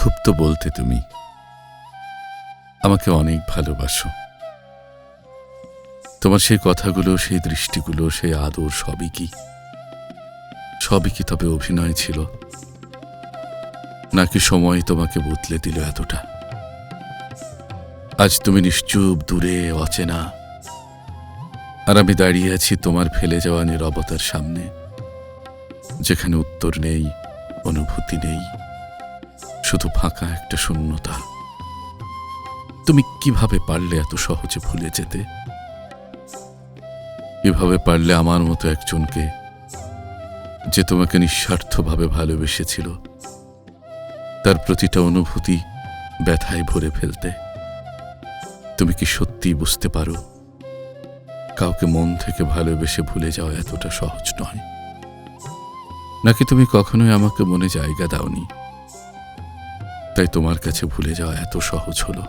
খুব তো বলতে তুমি আমাকে অনেক ভালোবাসো। তোমার সেই কথাগুলো, সেই দৃষ্টিগুলো, সেই আদর সবই কি তবে অভিনয় ছিল, নাকি সময় তোমাকে বদলে দিল এতটা? আজ তুমি নিশ্চুপ, দূরে, অচেনা, আর আমি দাঁড়িয়ে আছি তোমার ফেলে যাওয়া নীরবতার সামনে, যেখানে উত্তর নেই, অনুভূতি নেই, শুধু ফাঁকা একটা শূন্যতা। তুমি কিভাবে পারলে এত সহজে ভুলে যেতে? কিভাবে পারলে আমার মতো একজনকে, যে তোমাকে নিঃস্বার্থভাবে ভালোবেসেছিল, তার প্রতিটা অনুভূতি ব্যথায় ভরে ফেলতে? তুমি কি সত্যিই বুঝতে পারো কাউকে মন থেকে ভালোবেসে ভুলে যাওয়া এতটা সহজ নয়? নাকি তুমি কখনোই আমাকে মনে জায়গা দাওনি, তাই তোমার কাছে ভুলে যাওয়া এত সহজ হলো?